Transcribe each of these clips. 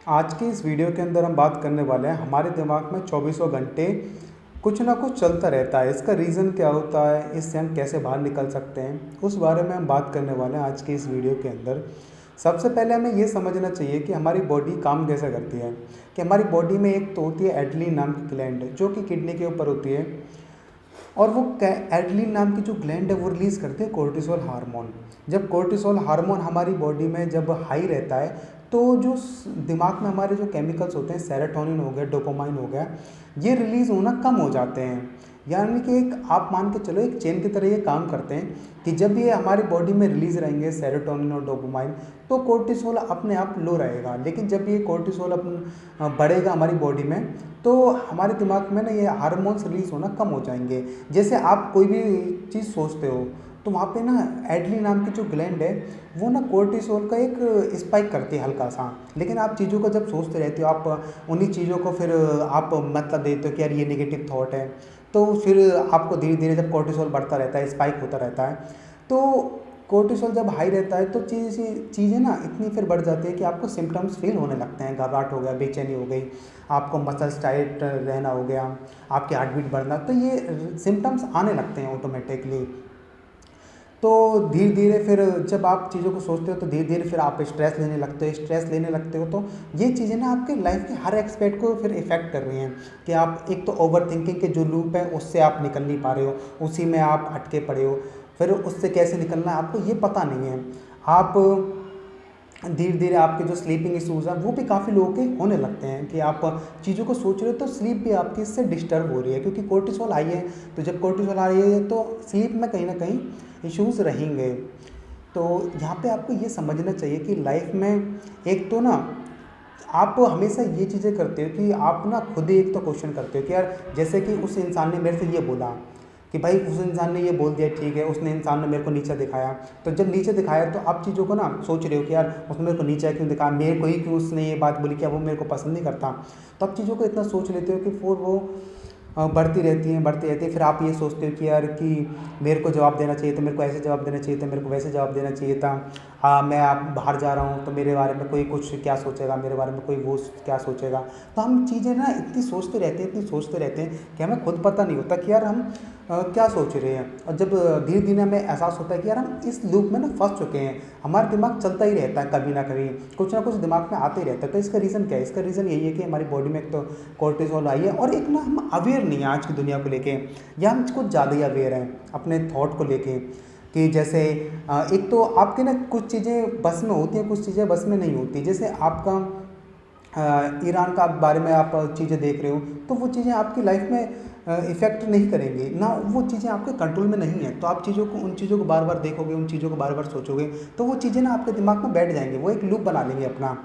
आज की इस वीडियो के अंदर हम बात करने वाले हैं हमारे दिमाग में चौबीसों घंटे कुछ ना कुछ चलता रहता है। इसका रीज़न क्या होता है, इससे हम कैसे बाहर निकल सकते हैं, उस बारे में हम बात करने वाले हैं आज की इस वीडियो के अंदर। सबसे पहले हमें ये समझना चाहिए कि हमारी बॉडी काम कैसे करती है। कि हमारी बॉडी में एक तो होती है एड्रेनलिन नाम की ग्लैंड जो कि किडनी के ऊपर होती है, और वो एड्रेनलिन नाम की जो ग्लैंड है वो रिलीज़ करती है कोर्टिसोल हार्मोन। जब कोर्टिसोल हार्मोन हमारी बॉडी में जब हाई रहता है तो जो दिमाग में हमारे जो केमिकल्स होते हैं, सेरोटोनिन हो गया, डोपामाइन हो गया, ये रिलीज़ होना कम हो जाते हैं। यानी कि एक आप मान के चलो एक चेन की तरह ये काम करते हैं कि जब ये हमारी बॉडी में रिलीज़ रहेंगे सेरोटोनिन और डोपामाइन, तो कोर्टिसोल अपने आप लो रहेगा। लेकिन जब ये कोर्टिसोल बढ़ेगा हमारी बॉडी में, तो हमारे दिमाग में ना ये हार्मोन्स रिलीज़ होना कम हो जाएंगे। जैसे आप कोई भी चीज़ सोचते हो तो वहाँ पे ना एड्रेनलिन नाम की जो ग्लैंड है वो ना कोर्टिसोल का एक स्पाइक करती है हल्का सा। लेकिन आप चीज़ों को जब सोचते रहते हो, आप उन्हीं चीज़ों को फिर आप मतलब देते हो कि यार ये नेगेटिव थॉट है, तो फिर आपको धीरे धीरे जब कोर्टिसोल बढ़ता रहता है, स्पाइक होता रहता है, तो कोर्टिसोल जब हाई रहता है तो चीज़ें ना इतनी फिर बढ़ जाती है कि आपको सिम्टम्स फील होने लगते हैं। घबराहट हो गया, बेचैनी हो गई, आपको मसल्स टाइट रहना हो गया, आपकी हार्ट बीट बढ़ना, तो ये सिम्टम्स आने लगते हैं ऑटोमेटिकली। तो धीरे धीरे फिर जब आप चीज़ों को सोचते हो तो धीरे धीरे फिर आप स्ट्रेस लेने लगते हो, स्ट्रेस लेने लगते हो तो ये चीज़ें ना आपके लाइफ के हर एस्पेक्ट को फिर इफ़ेक्ट कर रही हैं। कि आप एक तो ओवर थिंकिंग के जो लूप है उससे आप निकल नहीं पा रहे हो, उसी में आप अटके पड़े हो, फिर उससे कैसे निकलना है आपको ये पता नहीं है। आप धीरे धीरे आपके जो स्लीपिंग इशूज़ हैं वो भी काफ़ी लोगों के होने लगते हैं कि आप चीज़ों को सोच रहे हो तो स्लीप भी आपकी इससे डिस्टर्ब हो रही है, क्योंकि कोर्टिसोल आई है। तो जब कोर्टिसोल आ रही है तो स्लीप में कहीं ना कहीं इश्यूज़ रहेंगे। तो यहाँ पे आपको ये समझना चाहिए कि लाइफ में एक तो ना आप हमेशा ये चीज़ें करते हो कि आप ना खुद ही एक तो क्वेश्चन करते हो कि यार जैसे कि उस इंसान ने मेरे से ये बोला कि भाई उस इंसान ने ये बोल दिया, ठीक है, उसने इंसान ने मेरे को नीचा दिखाया। तो जब नीचे दिखाया तो आप चीज़ों को ना सोच रहे हो कि यार उसने मेरे को नीचा क्यों दिखाया, मेरे को ही क्यों उसने ये बात बोली, क्या वो मेरे को पसंद नहीं करता। तो आप चीज़ों को इतना सोच लेते हो कि फिर वो बढ़ती रहती हैं बढ़ती रहती है। फिर आप ये सोचते हो कि यार कि मेरे को जवाब देना चाहिए था, मेरे को ऐसे जवाब देना चाहिए था, मेरे को वैसे जवाब देना चाहिए था। मैं आप बाहर जा रहा हूँ तो मेरे बारे में कोई कुछ क्या सोचेगा, मेरे बारे में कोई वो क्या सोचेगा। तो हम चीज़ें ना इतनी सोचते रहते हैं, इतनी सोचते रहते हैं कि हमें खुद पता नहीं होता कि यार हम क्या सोच रहे हैं। और जब धीरे धीरे हमें एहसास होता है कि यार हम इस लूप में ना फंस चुके हैं, हमारा दिमाग चलता ही रहता है, कभी ना कभी कुछ ना कुछ दिमाग में आते ही रहता है। तो इसका रीज़न क्या है? इसका रीज़न यही है कि हमारी बॉडी में एक तो कोर्टिसोल आई है, और एक ना हम अवेयर नहीं है आज की दुनिया को लेके, या हम कुछ ज़्यादा ही अवेयर हैं अपने थॉट को लेके। कि जैसे एक तो आपके ना कुछ चीज़ें बस में होती हैं, कुछ चीज़ें बस में नहीं होती। जैसे आपका ईरान का बारे में आप चीज़ें देख रहे हो तो वो चीज़ें आपकी लाइफ में इफ़ेक्ट नहीं करेंगी ना, वो चीज़ें आपके कंट्रोल में नहीं है। तो आप चीज़ों को उन चीज़ों को बार बार देखोगे, उन चीज़ों को बार बार सोचोगे, तो वो चीज़ें ना आपके दिमाग में बैठ जाएंगी, वो एक लूप बना लेंगे अपना।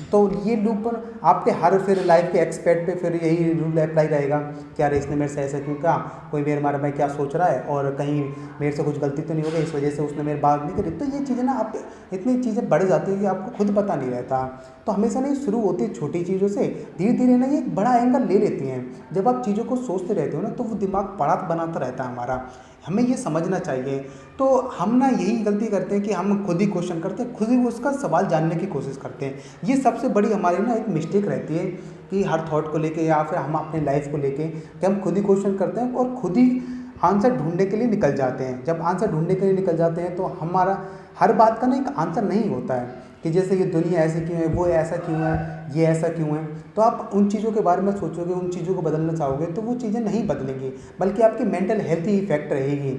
तो ये लूप आपके हर फिर लाइफ के एक्सपेक्ट पे फिर यही रूल अप्लाई रहेगा कि यार इसने मेरे से ऐसा क्यों कहा, कोई मेरे बारे में क्या सोच रहा है, और कहीं मेरे से कुछ गलती तो नहीं हो गई इस वजह से उसने मेरी बात नहीं करी। तो ये चीज़ें ना आप इतनी चीज़ें बढ़ जाती है कि आपको खुद पता नहीं रहता। तो हमेशा नहीं शुरू होती है छोटी चीज़ों से, धीरे धीरे ना ये एक बड़ा एंगल ले लेती हैं। जब आप चीज़ों को सोचते रहते हो ना तो वो दिमाग बड़ा बनाता रहता है हमारा, हमें ये समझना चाहिए। तो हम ना यही गलती करते हैं कि हम खुद ही क्वेश्चन करते हैं, खुद ही उसका सवाल जानने की कोशिश करते हैं। ये सबसे बड़ी हमारी ना एक मिस्टेक रहती है कि हर थॉट को लेके या फिर हम अपने लाइफ को लेके कि हम खुद ही क्वेश्चन करते हैं और खुद ही आंसर ढूंढने के लिए निकल जाते हैं। जब आंसर ढूंढने के लिए निकल जाते हैं तो हमारा हर बात का ना एक आंसर नहीं होता है कि जैसे ये दुनिया ऐसी क्यों है, वो ऐसा क्यों है, ये ऐसा क्यों है। तो आप उन चीज़ों के बारे में सोचोगे, उन चीज़ों को बदलना चाहोगे तो वो चीज़ें नहीं बदलेंगी, बल्कि आपकी मेंटल हेल्थ ही इफेक्ट रहेगी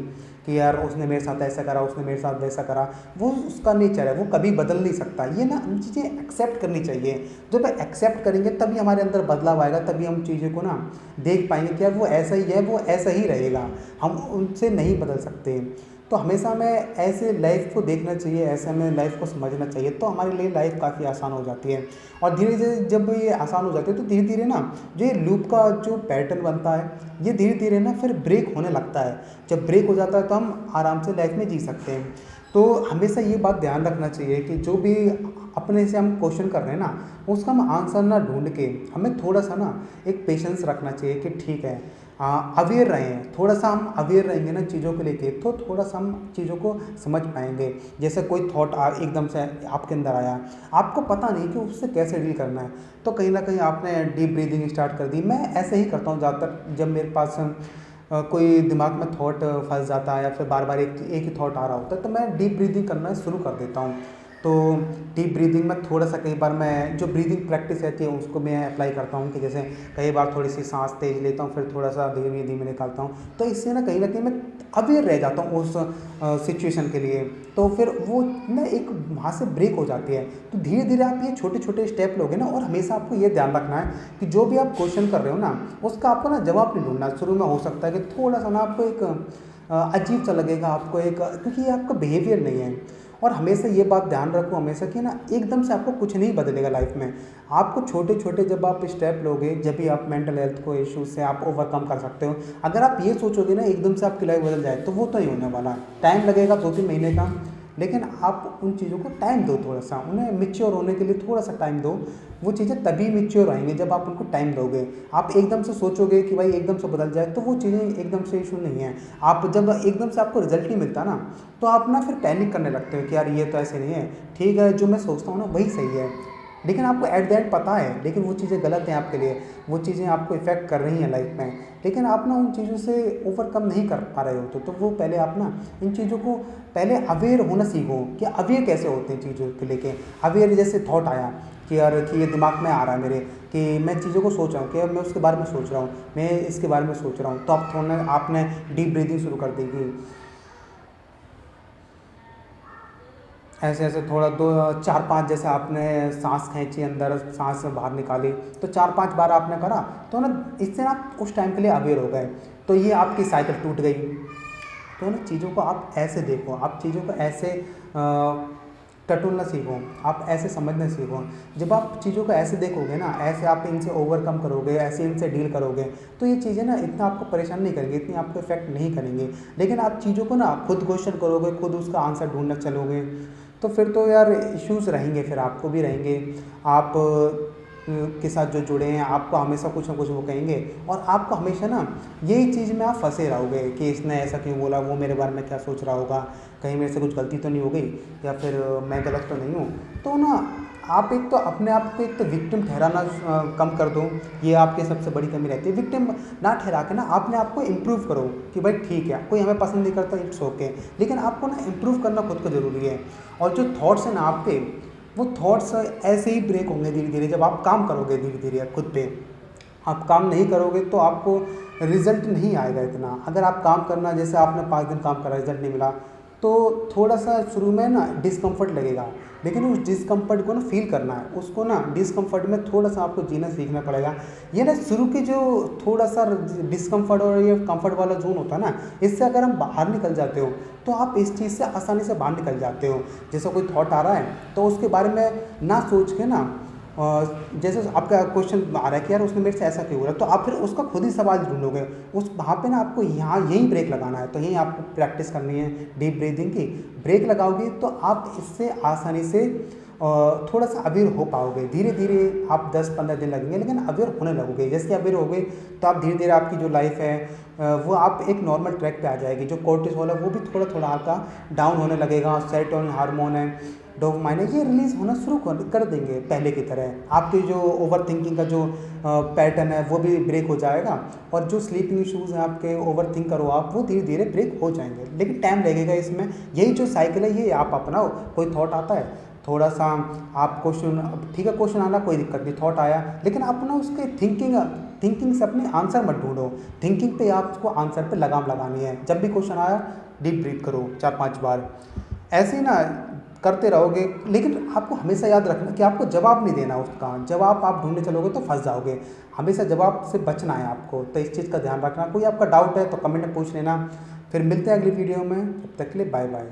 कि यार उसने मेरे साथ ऐसा करा, उसने मेरे साथ वैसा करा। वो उसका नेचर है, वो कभी बदल नहीं सकता। ये ना हम चीज़ें एक्सेप्ट करनी चाहिए। जब एक्सेप्ट करेंगे तभी हमारे अंदर बदलाव आएगा, तभी हम चीज़ों को ना देख पाएंगे कि यार वो ऐसा ही है, वो ऐसा ही रहेगा, हम उनसे नहीं बदल सकते। तो हमेशा हमें ऐसे लाइफ को देखना चाहिए, ऐसे हमें लाइफ को समझना चाहिए, तो हमारे लिए लाइफ काफ़ी आसान हो जाती है। और धीरे धीरे जब ये आसान हो जाती है तो धीरे धीरे ना जो ये लूप का जो पैटर्न बनता है ये धीरे धीरे ना फिर ब्रेक होने लगता है। जब ब्रेक हो जाता है तो हम आराम से लाइफ में जी सकते हैं। तो हमेशा ये बात ध्यान रखना चाहिए कि जो भी अपने से हम क्वेश्चन कर रहे हैं ना उसका हम आंसर ना ढूंढ के हमें थोड़ा सा ना एक पेशेंस रखना चाहिए कि ठीक है, अवेयर रहें, थोड़ा सा हम अवेयर रहेंगे ना चीज़ों को लेके, तो थोड़ा सा हम चीज़ों को समझ पाएंगे। जैसे कोई थॉट एकदम से आपके अंदर आया, आपको पता नहीं कि उससे कैसे डील करना है, तो कहीं ना कहीं आपने डीप ब्रीदिंग स्टार्ट कर दी। मैं ऐसे ही करता हूँ ज़्यादातर, जब मेरे पास कोई दिमाग में थॉट फंस जाता है या फिर बार बार एक ही थॉट आ रहा होता है, तो मैं डीप ब्रीदिंग करना शुरू कर देता हूँ। तो डीप ब्रीदिंग में थोड़ा सा, कई बार मैं जो ब्रीदिंग प्रैक्टिस रहती है उसको मैं अप्लाई करता हूँ कि जैसे कई बार थोड़ी सी सांस तेज लेता हूँ, फिर थोड़ा सा धीमे धीमे निकालता हूँ, तो इससे ना कहीं मैं अवेयर रह जाता हूँ उस सिचुएशन के लिए। तो फिर वो ना एक वहाँ से ब्रेक हो जाती है। तो धीरे धीरे आप ये छोटे छोटे स्टेप लोगे ना, और हमेशा आपको ये ध्यान रखना है कि जो भी आप क्वेश्चन कर रहे हो ना, उसका आपको ना जवाब नहीं ढूंढना। शुरू में हो सकता है कि थोड़ा सा ना आपको एक अजीब सा लगेगा आपको, एक क्योंकि ये आपका बिहेवियर नहीं है। और हमेशा ये बात ध्यान रखो हमेशा कि ना एकदम से आपको कुछ नहीं बदलेगा लाइफ में। आपको छोटे छोटे जब आप स्टेप लोगे, जब भी आप मेंटल हेल्थ को इश्यूज से आप ओवरकम कर सकते हो। अगर आप ये सोचोगे ना एकदम से आपकी लाइफ बदल जाए, तो वो तो नहीं होने वाला। टाइम लगेगा 2-3 महीने का, लेकिन आप उन चीज़ों को टाइम दो, थोड़ा सा उन्हें मिच्योर होने के लिए थोड़ा सा टाइम दो। वो चीज़ें तभी मिच्योर आएंगे जब आप उनको टाइम दोगे। आप एकदम से सोचोगे कि भाई एकदम से बदल जाए, तो वो चीज़ें एकदम से इशू नहीं है। आप जब एकदम से आपको रिजल्ट नहीं मिलता ना, तो आप ना फिर पैनिक करने लगते हो कि यार ये तो ऐसे नहीं है, ठीक है जो मैं सोचता हूँ ना वही सही है, लेकिन आपको एट द एंड पता है, लेकिन वो चीज़ें गलत हैं आपके लिए, वो चीज़ें आपको इफ़ेक्ट कर रही हैं लाइफ में, लेकिन आप ना उन चीज़ों से ओवरकम नहीं कर पा रहे हो। तो वो पहले आप ना इन चीज़ों को पहले अवेयर होना सीखो कि अवेयर कैसे होते हैं चीज़ों को लेके। अवेयर जैसे थॉट आया कि यार कि ये दिमाग में आ रहा है मेरे, कि मैं चीज़ों को सोच रहा हूँ कि मैं उसके बारे में सोच रहा हूँ, मैं इसके बारे में सोच रहा हूँ, तो आप थोड़ा आपने डीप ब्रीदिंग शुरू कर देगी। ऐसे ऐसे थोड़ा 2-4-5 जैसे आपने सांस खींची, अंदर सांस बाहर निकाली, तो 4-5 बार आपने करा, तो ना इससे ना आप उस टाइम के लिए अवेयर हो गए, तो ये आपकी साइकिल टूट गई। तो ना चीज़ों को आप ऐसे देखो, आप चीज़ों को ऐसे टटोलना सीखो, आप ऐसे समझना सीखो। जब आप चीज़ों को ऐसे देखोगे ना, ऐसे आप इनसे ओवरकम करोगे, ऐसे इनसे डील करोगे, तो ये चीज़ें ना इतना आपको परेशान नहीं करेंगी, इतनी आपको इफेक्ट नहीं करेंगे। लेकिन आप चीज़ों को ना खुद क्वेश्चन करोगे, खुद उसका आंसर ढूंढना चलोगे, तो फिर तो यार इश्यूज़ रहेंगे, फिर आपको भी रहेंगे। आप के साथ जो जुड़े हैं आपको हमेशा कुछ ना कुछ वो कहेंगे, और आपको हमेशा ना यही चीज़ में आप फंसे रहोगे कि इसने ऐसा क्यों बोला, वो मेरे बारे में क्या सोच रहा होगा, कहीं मेरे से कुछ गलती तो नहीं हो गई, या फिर मैं गलत तो नहीं हूँ। तो ना आप एक तो अपने आप को एक तो विक्टिम ठहराना कम कर दो, ये आपकी सबसे बड़ी कमी रहती है। विक्टिम ना ठहरा के ना अपने आप को इम्प्रूव करो कि भाई ठीक है, कोई हमें पसंद नहीं करता, इट्स ओके, लेकिन आपको ना इम्प्रूव करना खुद को ज़रूरी है। और जो थॉट्स हैं ना आपके, वो थॉट्स ऐसे ही ब्रेक होंगे धीरे धीरे जब आप काम करोगे धीरे धीरे खुद पे। आप काम नहीं करोगे तो आपको रिजल्ट नहीं आएगा इतना। अगर आप काम करना, जैसे आपने 5 दिन काम करा, रिजल्ट नहीं मिला, तो थोड़ा सा शुरू में ना डिस्कम्फर्ट लगेगा, लेकिन उस डिस्कम्फर्ट को ना फील करना है, उसको ना डिस्कम्फर्ट में थोड़ा सा आपको जीना सीखना पड़ेगा। ये ना शुरू के जो थोड़ा सा डिस्कम्फर्ट और ये कंफर्ट वाला जोन होता है ना, इससे अगर हम बाहर निकल जाते हो, तो आप इस चीज़ से आसानी से बाहर निकल जाते हो। जैसे कोई थॉट आ रहा है, तो उसके बारे में ना सोच के ना, जैसे आपका क्वेश्चन आ रहा है कि यार उसने मेरे से ऐसा क्यों बोला, तो आप फिर उसका खुद ही सवाल ढूंढोगे। उस वहाँ पे ना आपको यहाँ यहीं ब्रेक लगाना है, तो यहीं आपको प्रैक्टिस करनी है डीप ब्रीदिंग की। ब्रेक लगाओगे तो आप इससे आसानी से थोड़ा सा अवेयर हो पाओगे। धीरे धीरे आप 10-15 दिन लगेंगे, लेकिन अवेयर होने लगोगे। जैसे अवेयर हो गए, तो आप धीरे धीरे आपकी जो लाइफ है वो आप एक नॉर्मल ट्रैक पे आ जाएगी। जो कोर्टिसोल है वो भी थोड़ा थोड़ा आपका डाउन होने लगेगा। सेरोटोनिन हार्मोन है, डोपामाइन है, ये रिलीज होना शुरू कर देंगे पहले की तरह। आपकी जो ओवर थिंकिंग का जो पैटर्न है वो भी ब्रेक हो जाएगा, और जो स्लीपिंग इशूज़ हैं आपके, ओवर थिंक करो आप, वो धीरे धीरे ब्रेक हो जाएंगे, लेकिन टाइम लगेगा इसमें। यही जो साइकिल है ये आप अपनाओ। कोई थॉट आता है, थोड़ा सा आप क्वेश्चन, ठीक है क्वेश्चन आना कोई दिक्कत नहीं, थॉट आया, लेकिन अपना उसके थिंकिंग से अपने आंसर मत ढूंढो। थिंकिंग पे आपको आंसर पे लगाम लगानी है। जब भी क्वेश्चन आया डीप ब्रीथ करो 4-5 बार, ऐसे ही ना करते रहोगे। लेकिन आपको हमेशा याद रखना कि आपको जवाब नहीं देना उसका। जवाब आप ढूंढने चलोगे तो फंस जाओगे। हमेशा जवाब से बचना है आपको, तो इस चीज़ का ध्यान रखना। कोई आपका डाउट है तो कमेंट में पूछ लेना। फिर मिलते हैं अगली वीडियो में, तब तक के लिए बाय बाय।